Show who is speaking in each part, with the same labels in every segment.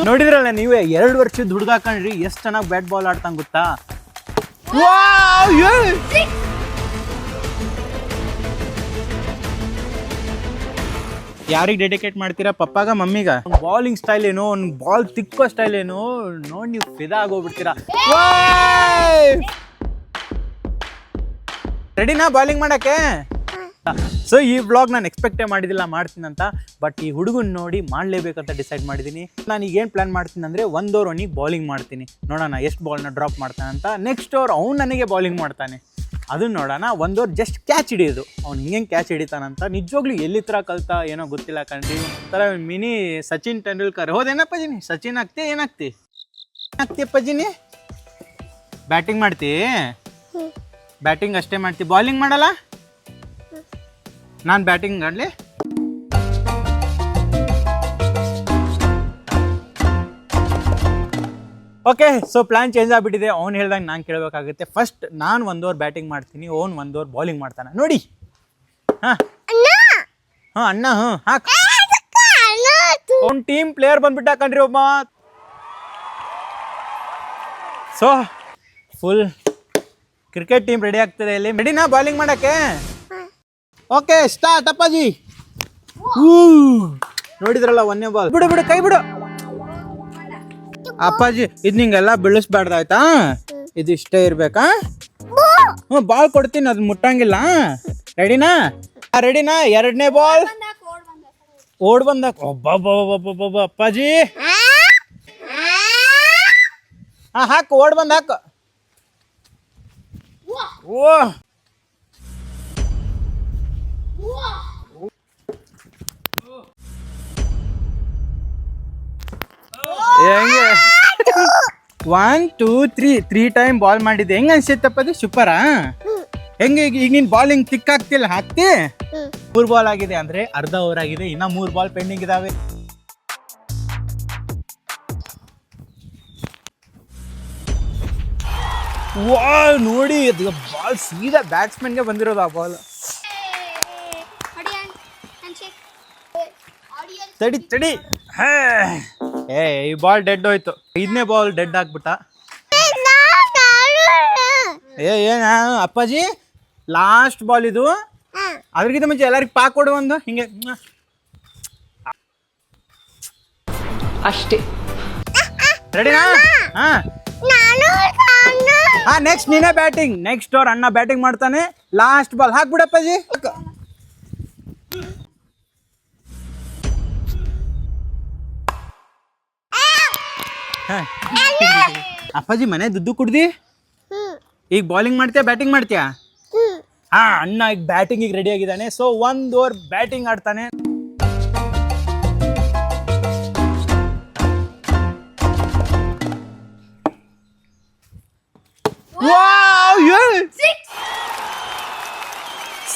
Speaker 1: ನೋಡಿದ್ರಲ್ಲ ನೀವೇ 2 ವರ್ಷದ ಹುಡುಗ ಕಣ್ರಿ ಎಷ್ಟು ಚೆನ್ನಾಗಿ ಬ್ಯಾಟ್ ಬಾಲ್ ಆಡ್ತಾಂಗ ಗೊತ್ತಾ. ಯಾರಿಗೆ ಡೆಡಿಕೇಟ್ ಮಾಡ್ತೀರಾ, ಪಪ್ಪಾಗ ಮಮ್ಮಿಗ? ಬಾಲಿಂಗ್ ಸ್ಟೈಲ್ ಏನು, ಒಂದು ಬಾಲ್ ತಿಕ್ಕೋ ಸ್ಟೈಲ್ ಏನು ನೋಡಿ ನೀವು ಫಿದಾ ಆಗೋಗ್ಬಿಡ್ತೀರಾ. ರೆಡಿನಾ ಬಾಲಿಂಗ್ ಮಾಡಕ್ಕೆ? ಸೊ ಈ ವ್ಲಾಗ್ ನಾನು ಎಕ್ಸ್ಪೆಕ್ಟೇ ಮಾಡಿದಿಲ್ಲ ಮಾಡ್ತೀನಂತ, ಬಟ್ ಈ ಹುಡುಗನ್ ನೋಡಿ ಮಾಡಲೇಬೇಕಂತ ಡಿಸೈಡ್ ಮಾಡಿದ್ದೀನಿ. ನಾನು ಈಗ ಏನು ಪ್ಲಾನ್ ಮಾಡ್ತೀನಿ ಅಂದರೆ 1 ಓವರ್ ಅವನಿಗೆ ಬಾಲಿಂಗ್ ಮಾಡ್ತೀನಿ, ನೋಡೋಣ ಎಷ್ಟು ಬಾಲ್ನ ಡ್ರಾಪ್ ಮಾಡ್ತಾನೆ ಅಂತ. ನೆಕ್ಸ್ಟ್ ಓವರ್ ಅವ್ನು ನನಗೆ ಬಾಲಿಂಗ್ ಮಾಡ್ತಾನೆ, ಅದನ್ನ ನೋಡೋಣ. 1 ಓವರ್ ಜಸ್ಟ್ ಕ್ಯಾಚ್ ಹಿಡಿಯೋದು, ಅವ್ನು ಹಿಂಗೆ ಕ್ಯಾಚ್ ಹಿಡಿತಾನಂತ. ನಿಜವಾಗ್ಲೂ ಎಲ್ಲಿ ಥರ ಕಲ್ತಾ ಏನೋ ಗೊತ್ತಿಲ್ಲ ಕಣ್ರಿ, ಥರ ಮಿನಿ ಸಚಿನ್ ತೆಂಡೂಲ್ಕರ್. ಹೌದೇನಪ್ಪ ಜಿನಿ? ಸಚಿನ್ ಆಗ್ತಿ ಏನಾಗ್ತಿಯಪ್ಪ ಜಿನಿ? ಬ್ಯಾಟಿಂಗ್ ಮಾಡ್ತಿ? ಬ್ಯಾಟಿಂಗ್ ಅಷ್ಟೇ ಮಾಡ್ತಿ, ಬಾಲಿಂಗ್ ಮಾಡಲ್ಲ? ನಾನು ಬ್ಯಾಟಿಂಗ್ ಆಡಲಿ? ಓಕೆ, ಸೊ ಪ್ಲಾನ್ ಚೇಂಜ್ ಆಗಿಬಿಟ್ಟಿದೆ. ಅವ್ನು ಹೇಳ್ದಂಗೆ ನಾನು ಕೇಳಬೇಕಾಗುತ್ತೆ. ಫಸ್ಟ್ ನಾನು 1 ಓವರ್ ಬ್ಯಾಟಿಂಗ್ ಮಾಡ್ತೀನಿ, ಅವ್ನು 1 ಓವರ್ ಬಾಲಿಂಗ್ ಮಾಡ್ತಾನೆ ನೋಡಿ. ಹಾಂ ಅಣ್ಣ ಹಾಕ್. ಅವ್ನು ಟೀಮ್ ಪ್ಲೇಯರ್ ಬಂದ್ಬಿಟ್ಟ ಕಣ್ರಿ ಒಬ್ಬ. So full cricket team ready ಆಗ್ತದೆ ಇಲ್ಲಿ. ರೆಡಿನಾ ಬಾಲಿಂಗ್ ಮಾಡಕ್ಕೆ? ಓಕೆ ಸ್ಟಾರ್ಟ್ ಅಪ್ಪಾಜಿ. ನೋಡಿದ್ರಲ್ಲ 1ನೇ ಬಾಲ್. ಬಿಡು ಕೈ ಬಿಡು ಅಪ್ಪಾಜಿ. ಇದು ನಿಂಗೆಲ್ಲ ಬೀಳಿಸ್ಬಾರ್ದಾಯ್ತಾ, ಇದು ಇಷ್ಟೇ ಇರ್ಬೇಕಾ? ಬಾಲ್ ಕೊಡ್ತೀನಿ, ಅದು ಮುಟ್ಟಂಗಿಲ್ಲ. ರೆಡಿನಾ? 2ನೇ ಬಾಲ್ ಓಡ್ ಬಂದಾಕ. ಒಬ್ಬ ಅಪ್ಪಾಜಿ. ಹಾಕು, ಓಡ್ ಬಂದ ಹಾಕು. ಓ ಹೆಂಗೆ 1 2 3 ಟೈಮ್ ಬಾಲ್ ಮಾಡಿದ್ದೆ. ಹೆಂಗ ಅನ್ಸೈತಪ್ಪ ಅದು? ಸೂಪರಾ? ಹೆಂಗೆ ಈಗ ನೀನು ಬಾಲಿಂಗ್ ತಿಕ್ಕಾಗ್ತಿಲ್ಲ, ಹಾಕ್ತಿ? 3 ಬಾಲ್ ಆಗಿದೆ ಅಂದ್ರೆ ಅರ್ಧ ಓವರ್ ಆಗಿದೆ, ಇನ್ನ 3 ಬಾಲ್ ಪೆಂಡಿಂಗ್ ಇದಾವೆ. ನೋಡಿ ಅದು ಬಾಲ್ ಸೀದಾ ಬ್ಯಾಟ್ಸ್ಮನ್ಗೆ ಬಂದಿರೋದು ಆ ಬಾಲ್. ತಡಿ ಈ ಬಾಲ್ ಡೆಡ್ ಹೋಯ್ತು. 5ನೇ ಬಾಲ್ ಡೆಡ್ ಆಗ್ಬಿಟ್ಟ. ಏನ ಅಪ್ಪಾಜಿ, ಲಾಸ್ಟ್ ಬಾಲ್ ಇದು. ಅದ್ರಗಿಂತ ಮುಂಚೆ ಎಲ್ಲರಿಗೂ ಪಾಕ್ ಕೊಡು ಒಂದು ಹಿಂಗೆ ಅಷ್ಟೇ. ರೆಡಿನಾ? ನೆಕ್ಸ್ಟ್ ನೀನೇ ಬ್ಯಾಟಿಂಗ್. ನೆಕ್ಸ್ಟ್ ಓವರ್ ಅಣ್ಣ ಬ್ಯಾಟಿಂಗ್ ಮಾಡ್ತಾನೆ. ಲಾಸ್ಟ್ ಬಾಲ್ ಹಾಕ್ಬಿಡಪ್ಪಾಜಿ. ಅಪ್ಪಾಜಿ ಮನೆ ದುಡ್ಡು ಕುಡ್ದಿ? ಈಗ ಬಾಲಿಂಗ್ ಮಾಡ್ತೀಯಾ ಬ್ಯಾಟಿಂಗ್ ಮಾಡ್ತೀಯಾ? ಅಣ್ಣ ಈಗ ಬ್ಯಾಟಿಂಗ್ ರೆಡಿ ಆಗಿದ್ದಾನೆ. ಸೊ 1 ಓವರ್ ಬ್ಯಾಟಿಂಗ್ ಆಡ್ತಾನೆ.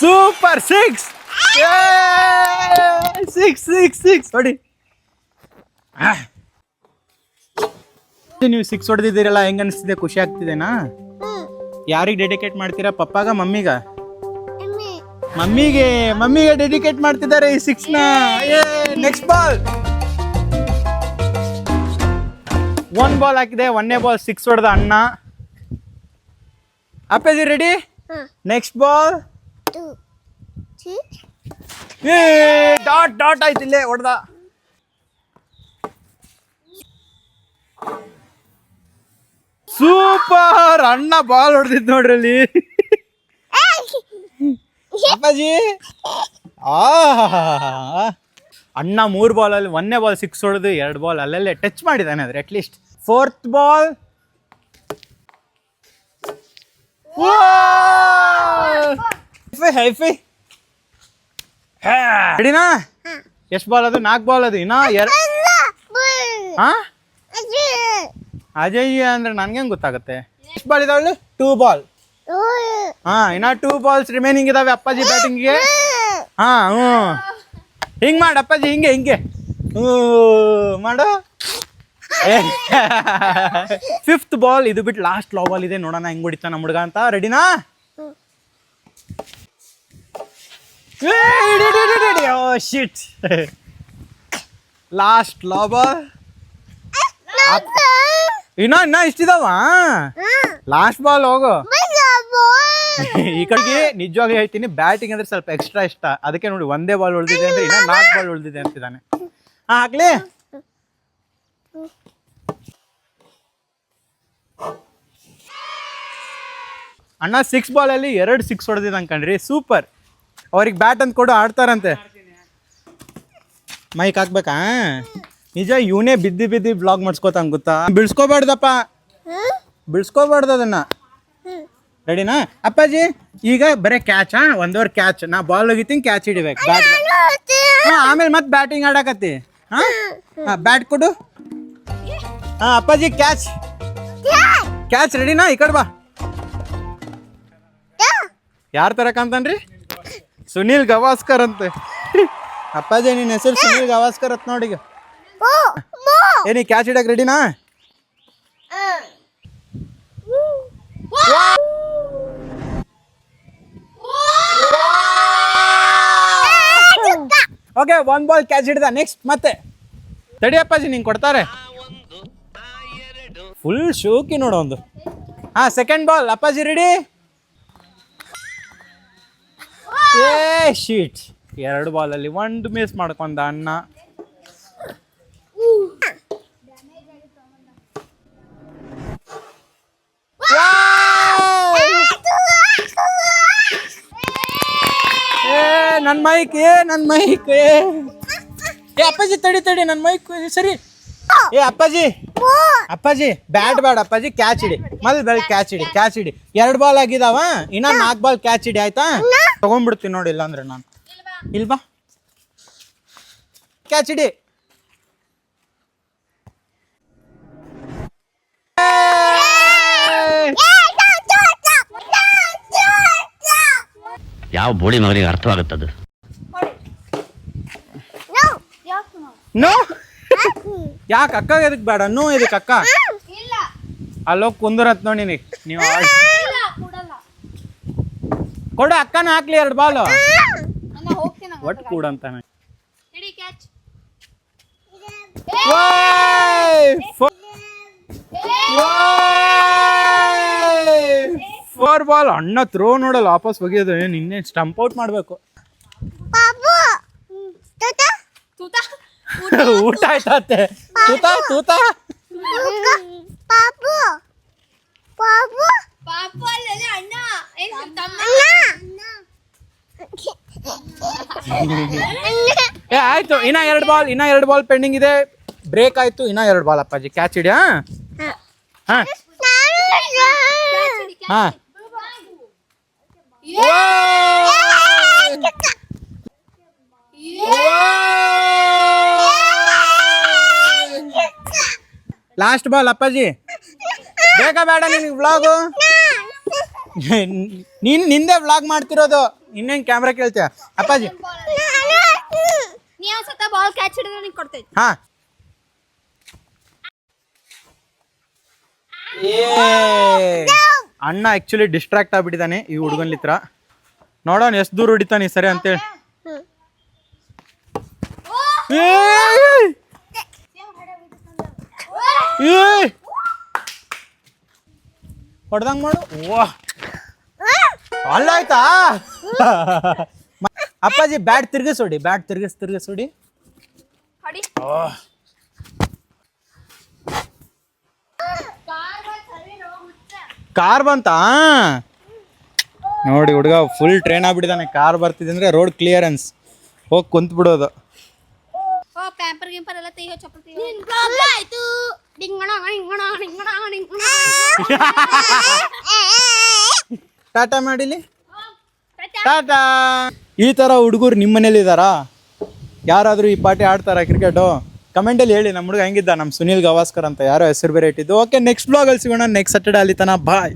Speaker 1: ಸೂಪರ್ 6 ನೋಡಿ. ನೀವು 6 ಹೊಡೆದಿದ್ದೀರಲ್ಲ, ಹೆಂಗ ಅನಿಸ್ತಿದೆ? ಖುಷಿ ಆಗ್ತಿದೆನಾ? ಯಾರಿಗೆ ಡೆಡಿಕೇಟ್ ಮಾಡ್ತೀರಾ, ಪಪ್ಪಾಗ ಮಮ್ಮಿಗ? ಮಮ್ಮಿಗೆ ಡೆಡಿಕೇಟ್ ಮಾಡ್ತಿದ್ದಾರೆ ಈ 6ನ. ನೆಕ್ಸ್ಟ್ ಬಾಲ್ 1 ಬಾಲ್ ಹಾಕಿದೆ, 1ನೇ ಬಾಲ್ 6 ಹೊಡೆದ ಅಣ್ಣ. ಅಪ್ಪಾಜಿ ರೆಡಿ? ನೆಕ್ಸ್ಟ್ ಬಾಲ್ ಡಾಟ್ ಆಯ್ತು, ಇಲ್ಲೇ ಹೊಡೆದ. ಸೂಪರ್, ಅಣ್ಣ ಬಾಲ್ ಹೊಡೆದಿದ್ದು ನೋಡ್ರಿ ಅಲ್ಲಿ. ಅಪ್ಪಾಜಿ ಅಣ್ಣ 3 ಬಾಲಲ್ಲಿ 1ನೇ ಬಾಲ್ 6 ಹೊಡೆದು 2 ಬಾಲ್ ಅಲ್ಲಲ್ಲೇ ಟಚ್ ಮಾಡಿದ್ದಾನೆ. ಆದ್ರೆ ಅಟ್ಲೀಸ್ಟ್ 4th ಬಾಲ್ ಹೈಫೈ. ರೆಡಿನಾ? ಎಷ್ಟು ಬಾಲ್ ಅದು? 4 ಬಾಲ್ ಅದು. ಇನ್ನ ಅಜಯ್ ಅಂದ್ರೆ ನನ್ಗೆ ಗೊತ್ತಾಗುತ್ತೆ. ಎಷ್ಟು ಬಾಲ್ ಇದಾವೆ? 2 ಬಾಲ್. ಇನ್ನ 2 ಬಾಲ್ಸ್ ರಿಮೈನಿಂಗ್ ಇದಾವೆ ಅಪ್ಪಾಜಿ ಬ್ಯಾಟಿಂಗ್ಗೆ. ಹಿಂಗ್ ಮಾಡು ಅಪ್ಪಾಜಿ, ಹಿಂಗೆ ಮಾಡು. 5th ಬಾಲ್, ಇದು ಬಿಟ್ಟು ಲಾಸ್ಟ್ ಲಾ ಬಾಲ್ ಇದೆ. ನೋಡೋಣ ಹೆಂಗ್ ಹೊಡಿತಾನ ನಮ್ಮ ಹುಡುಗ ಅಂತ. ರೆಡಿನಾ? ಶಿಟ್ ಲಾಸ್ಟ್ ಲಾಬ ಇನ್ನ ಇಷ್ಟಿದಾವ ಲಾಸ್ಟ್ ಬಾಲ್ ಹೋಗು. ಈ ಕಡೆಗೆ ನಿಜವಾಗ್ಲೂ ಹೇಳ್ತೀನಿ, ಬ್ಯಾಟಿಂಗ್ ಅಂದ್ರೆ ಸ್ವಲ್ಪ ಎಕ್ಸ್ಟ್ರಾ ಇಷ್ಟ. ಅದಕ್ಕೆ ನೋಡಿ ಒಂದೇ ಬಾಲ್ ಉಳಿದಿದೆ ಅಂದ್ರೆ ಇನ್ನ 4 ಬಾಲ್ ಉಳಿದಿದೆ ಅಂತಿದ್ದಾನೆ. ಹಾಕ್ಲಿ. ಅಣ್ಣ 6 ಬಾಲಲ್ಲಿ 2 6 ಹೊಡೆದಿದ್ದಂಗೆ ಕಣ್ರಿ, ಸೂಪರ್. ಅವ್ರಿಗೆ ಬ್ಯಾಟ್ ಅಂತ ಕೊಡು, ಆಡ್ತಾರಂತೆ. ಮೈಕ್ ಹಾಕ್ಬೇಕಾ? ನಿಜ ಇವನೇ ಬಿದ್ದು ಬ್ಲಾಗ್ ಮಾಡಿಸ್ಕೋತಂಗ ಗೊತ್ತಾ. ಬಿಳ್ಸ್ಕೋಬಾರ್ದಪ್ಪ, ಬಿಳ್ಸ್ಕೋಬಾರ್ದು ಅದನ್ನ. ರೆಡಿನಾ ಅಪ್ಪಾಜಿ? ಈಗ ಬರೀ ಕ್ಯಾಚ್, 1 ಓವರ್ ಕ್ಯಾಚ್. ನಾ ಬಾಲ್ ಹೋಗಿತೀನಿ, ಕ್ಯಾಚ್ ಹಿಡಿಬೇಕು. ಬ್ಯಾಟ್ ಆಮೇಲೆ ಮತ್ತೆ ಬ್ಯಾಟಿಂಗ್ ಆಡಕತ್ತಿ. ಬ್ಯಾಟ್ ಕೊಡು. ಅಪ್ಪಾಜಿ ಕ್ಯಾಚ್ ಕ್ಯಾಚ್. ರೆಡಿನಾ? ಈ ಕಡೆ ಬಾ. ಯಾರು ತರಕಂತನ್ರಿ? ಸುನೀಲ್ ಗವಾಸ್ಕರ್ ಅಂತೆ. ಅಪ್ಪಾಜಿ ನಿನ್ನ ಹೆಸರು ಸುನೀಲ್ ಗವಾಸ್ಕರ್ ಅಂತ ನೋಡಿ. ಏನಿ ಕ್ಯಾಚ್ ಹಿಡಕ್ ರೆಡಿನಾ? ಓಕೆ, 1 ಬಾಲ್ ಕ್ಯಾಚ್ ಹಿಡ್ದ. ನೆಕ್ಸ್ಟ್ ಮತ್ತೆ ತಡಿ ಅಪ್ಪಾಜಿ, ನಿಂಗೆ ಕೊಡ್ತಾರೆ. ಫುಲ್ ಶೋಕಿ ನೋಡು ಒಂದು. ಸೆಕೆಂಡ್ ಬಾಲ್ ಅಪ್ಪಾಜಿ ರೆಡಿ? ಶೀಟ್. 2 ಬಾಲಲ್ಲಿ 1 ಮಿಸ್ ಮಾಡ್ಕೊಂಡ ಅಣ್ಣ. ನನ್ ಮೈಕ್ ಅಪ್ಪಾಜಿ ತಡಿ ನನ್ ಮೈಕ್ ಸರಿ. ಅಪ್ಪಾಜಿ ಬ್ಯಾಟ್ ಬೇಡ ಅಪ್ಪಾಜಿ, ಕ್ಯಾಚ್ ಹಿಡಿ. ಮೊದಲು ಕ್ಯಾಚ್ ಹಿಡಿ. 2 ಬಾಲ್ ಆಗಿದಾವ, ಇನ್ನ 4 ಬಾಲ್ ಕ್ಯಾಚ್ ಹಿಡಿ. ಆಯ್ತಾ? ತಗೊಂಡ್ಬಿಡ್ತೀನಿ ನೋಡಿ, ಇಲ್ಲ ಅಂದ್ರೆ ನಾನು. ಇಲ್ವಾ ಕ್ಯಾಚ್ ಹಿಡಿ.
Speaker 2: ಯಾವ ಬೋಳಿ ಮಗನಿಗೆ ಅರ್ಥವಾಗುತ್ತದು?
Speaker 1: ನೋ. ಯಾಕೆ ಅಕ್ಕ ಎದಕ್ ಬೇಡ? ನೋ ಇದಕ್ಕೆ ಅಕ್ಕ ಅಲ್ಲೋಗಿ ಕುಂದ್ರತ್ ನೋಡಿ. ನೀವು ಕೊಡು, ಅಕ್ಕನ ಹಾಕ್ಲಿ 2 ಬಾಲು. ಒಟ್ಟು ಕೂಡ ಅಂತಾನೆ. 4 ಬಾಲ್. ಅಣ್ಣ ಥ್ರೋ ನೋಡಲ್ಲ, ವಾಪಸ್ ಒಗೆಯೋದು. ನಿನ್ನೆ ಸ್ಟಂಪ್ ಔಟ್ ಮಾಡ್ಬೇಕು. ಊಟ ಆಯ್ತತ್ತೆ. ತೂತ ಆಯ್ತು. ಇನ್ನ 2 ಬಾಲ್ ಪೆಂಡಿಂಗ್ ಇದೆ. ಬ್ರೇಕ್ ಆಯ್ತು. ಇನ್ನ 2 ಬಾಲ್ ಅಪ್ಪಾಜಿ, ಕ್ಯಾಚ್ ಹಿಡಿ. ಲಾಸ್ಟ್ ಬಾಲ್ ಅಪ್ಪಾಜಿ. ಬೇಕಾ ಬೇಡ ನಿನಗೆ ವ್ಲಾಗು? ನಿಂದೆ ವ್ಲಾಗ್ ಮಾಡ್ತಿರೋದು, ಇನ್ನೇನು ಕ್ಯಾಮ್ರಾ ಕೇಳ್ತೀಯ ಅಪ್ಪಾಜಿ? ಹಾ, ಅಣ್ಣ ಆಕ್ಚುಲಿ ಡಿಸ್ಟ್ರಾಕ್ಟ್ ಆಗ್ಬಿಟ್ಟಿದ್ದಾನೆ ಈ ಹುಡುಗನ್ಲಿತ್ರ. ನೋಡೋಣ ಎಷ್ಟು ದೂರ ಹೊಡಿತಾನೆ ಸರಿ ಅಂತೇಳಿ. ಹೊಡೆದಂಗ್ ಮಾಡು. ಅಲ್ಲ ಆಯ್ತಾ ಅಪ್ಪಾಜಿ? ಬ್ಯಾಟ್ ತಿರ್ಗಿಸೋಡಿ, ತಿರ್ಗಿಸೋಡಿ. ಕಾರ್ ಬಂತಾ ನೋಡಿ? ಹುಡುಗ ಫುಲ್ ಟ್ರೈನ್ ಆಗ್ಬಿಟ್ಟಿದ್ದಾನೆ. ಕಾರ್ ಬರ್ತಿದೆ ಅಂದ್ರೆ ರೋಡ್ ಕ್ಲಿಯರೆನ್ಸ್, ಹೋಗಿ ಕುಂತ್ ಬಿಡೋದು. ಟಾಟಾ ಮಾಡಿಲಿ. ಟಾಟಾ. ಈ ತರ ಹುಡುಗರು ನಿಮ್ಮ ಮನೇಲಿ ಇದ್ದಾರಾ? ಯಾರಾದ್ರೂ ಈ ಪಾರ್ಟಿ ಆಡ್ತಾರಾ ಕ್ರಿಕೆಟು? ಕಮೆಂಟಲ್ಲಿ ಹೇಳಿ. ನಮ್ಮ ಹುಡುಗ ಹೆಂಗಿದ್ದ, ನಮ್ಮ ಸುನೀಲ್ ಗವಾಸ್ಕರ್ ಅಂತ ಯಾರೋ ಹೆಸರು ಬೇರೆ ಇಟ್ಟಿದ್ದು. ಓಕೆ, ನೆಕ್ಸ್ಟ್ ಬ್ಲಾಗಲ್ಲಿ ಸಿಗೋಣ. ನೆಕ್ಸ್ಟ್ ಸ್ಯಾಟರ್ಡೆ ಅಲ್ಲಿ ತನ. ಬಾಯ್.